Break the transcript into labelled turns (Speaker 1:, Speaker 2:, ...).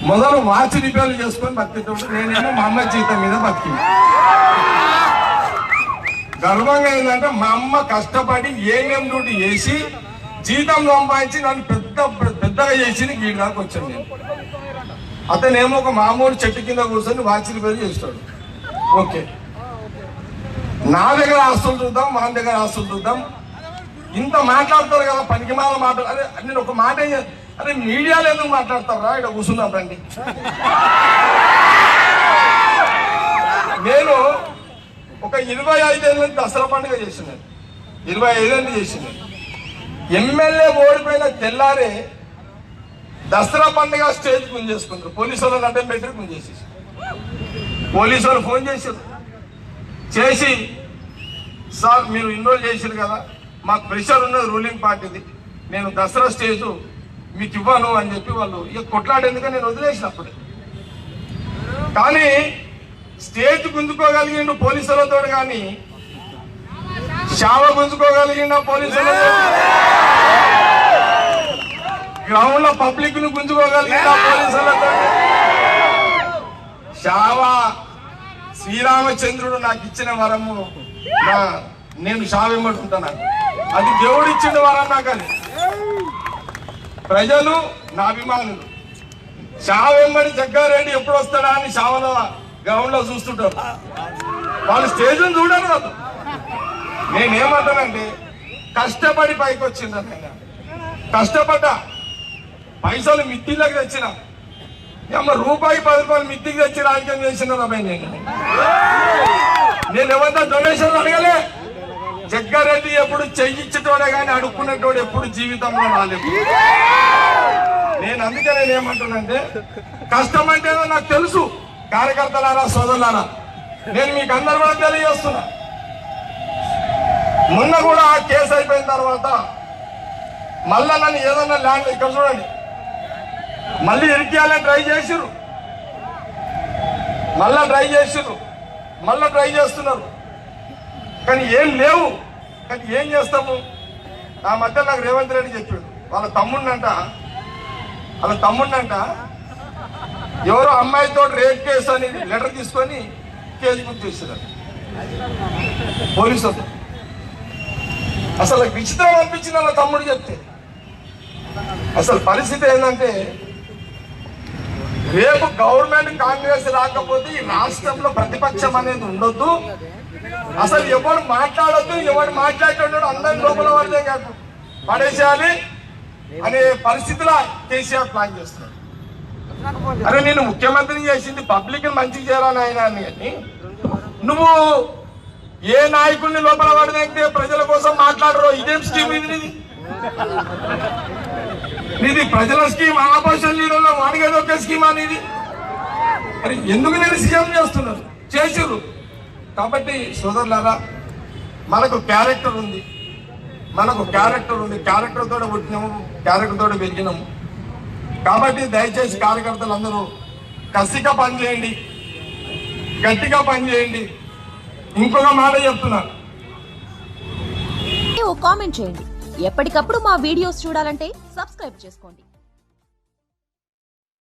Speaker 1: మొదలు వాచ్ రిపేర్లు చేసుకొని బతికేటప్పుడు నేనేమో మా అమ్మ జీతం మీద బతికింది. గర్వంగా ఏంటంటే మా అమ్మ కష్టపడి ఏమేం డ్యూటీ చేసి జీతం సంపాదించి నన్ను పెద్దగా చేసి గీడి దాకా వచ్చాను నేను. అతనేమో ఒక మామూలు చెట్టు కింద కూర్చొని వాచ్ రిపేర్ చేస్తాడు. ఓకే, నా దగ్గర ఆస్తులు చూద్దాం, మా దగ్గర ఆస్తులు చూద్దాం. ఇంత మాట్లాడతారు కదా పనికి మాల మాట్లాడు. అదే నేను ఒక మాట అరే మీడియాలో ఎందుకు మాట్లాడతారా, ఇక్కడ కూర్చున్నాం రండి. నేను ఒక 25 ఏళ్ళ దసరా పండుగ చేసినాను, 25 ఏళ్ళు చేసినాను. ఎమ్మెల్యే ఓడిపోయిన తెల్లారే దసరా పండుగ స్టేజ్ గుంజేసుకుంటారు. పోలీసు వాళ్ళని అడ్డం పెట్టి గుంజేసేసి పోలీసు వాళ్ళు ఫోన్ చేసి సార్ మీరు ఇన్రోల్ చేసారు కదా, మాకు ప్రెషర్ ఉన్నది రూలింగ్ పార్టీది, నేను దసరా స్టేజ్ మీకు ఇవ్వను అని చెప్పి వాళ్ళు ఇక కొట్లాడేందుకు నేను వదిలేసినప్పుడే. కానీ స్టేజ్ గుంజుకోగలిగిండు పోలీసులతో, కానీ షావ గుంజుకోగలిగిండ పోలీసులతో, గ్రౌండ్ లో పబ్లిక్ ను గుంజుకోగలిగిండ పోలీసులతో. షావ శ్రీరామచంద్రుడు నాకు ఇచ్చిన వరము, నేను షావెమ్మడుకుంటాను, అది దేవుడు ఇచ్చిన వరం నాకు. అది ప్రజలు నా అభిమానులు షావెమ్మడి జగ్గారెడ్డి ఎప్పుడు వస్తాడా అని షావలో గ్రౌండ్ లో చూస్తుంటారు. వాళ్ళు స్టేజ్ చూడరు కాదు. నేనేమంటానంటే కష్టపడి పైకి వచ్చింది, కష్టపడ్డా, పైసలు మిత్తిలోకి తెచ్చిన, రూపాయి 10 రూపాయలు మిత్తికి తెచ్చి రాజకీయం చేసిన అబ్బాయి. నేను ఎవరితో డొనేషన్ అడగలే. జగ్గారెడ్డి ఎప్పుడు చెయ్యించేటోడే కానీ అడుక్కునేటోడు ఎప్పుడు జీవితంలో రాలేదు. నేను అందుకే నేనేమంటానంటే కష్టం అంటే నాకు తెలుసు. కార్యకర్తలారా, సోదరులారా, నేను మీకు అందరు కూడా తెలియజేస్తున్నా. మొన్న కూడా ఆ కేసు అయిపోయిన తర్వాత మళ్ళా నన్ను ఏదన్నా ల్యాండ్ ఇక్కడ చూడండి మళ్ళీ ఇరికియాలని ట్రై చేసిర్రు, మళ్ళా ట్రై చేస్తున్నారు. కానీ ఏం లేవు. కానీ ఏం చేస్తాము? ఆ మధ్య నాకు రేవంత్ రెడ్డి చెప్పాడు, వాళ్ళ తమ్ముడినంట ఎవరో అమ్మాయితో రేప్ కేసు అని లెటర్ తీసుకొని కేసు బుక్ చేశారు పోలీసులు. అసలు విచిత్రం అనిపించింది వాళ్ళ తమ్ముడు చెప్తే. అసలు పరిస్థితి ఏంటంటే రేపు గవర్నమెంట్ కాంగ్రెస్ రాకపోతే ఈ రాష్ట్రంలో ప్రతిపక్షం అనేది ఉండొద్దు, అసలు ఎవరు మాట్లాడొద్దు, ఎవరు మాట్లాడేటోడు అందరి లోపల వాళ్ళే కాదు పడేసేయాలి అనే పరిస్థితిలో కేసీఆర్ ప్లాన్ చేస్తున్నాడు. అరే నేను ముఖ్యమంత్రిని చేసింది పబ్లిక్ మంచిగా చేయాలని ఆయన అని, నువ్వు ఏ నాయకుడిని లోపల పడితే ప్రజల కోసం మాట్లాడరు. ఇదేం స్కీమ్ ఇది? నీది ప్రజల స్కీమ్, ఆపోజిషన్ లీడర్లో వాడిగేది ఒకే స్కీమ్ అనేది. మరి ఎందుకు నేను సీఎం చేసిర్రు? కాబట్టి సోదరులారా, మనకు క్యారెక్టర్ ఉంది, క్యారెక్టర్ తోటి పుట్టినాము, క్యారెక్టర్ తోటి పెరిగినాము. కాబట్టి దయచేసి కార్యకర్తలు అందరూ కసిగా పనిచేయండి, గట్టిగా పనిచేయండి. ఇంకొక మాట చెప్తున్నా,
Speaker 2: కామెంట్ చేయండి. ఎప్పటికప్పుడు మా వీడియోస్ చూడాలంటే సబ్స్క్రైబ్ చేసుకోండి.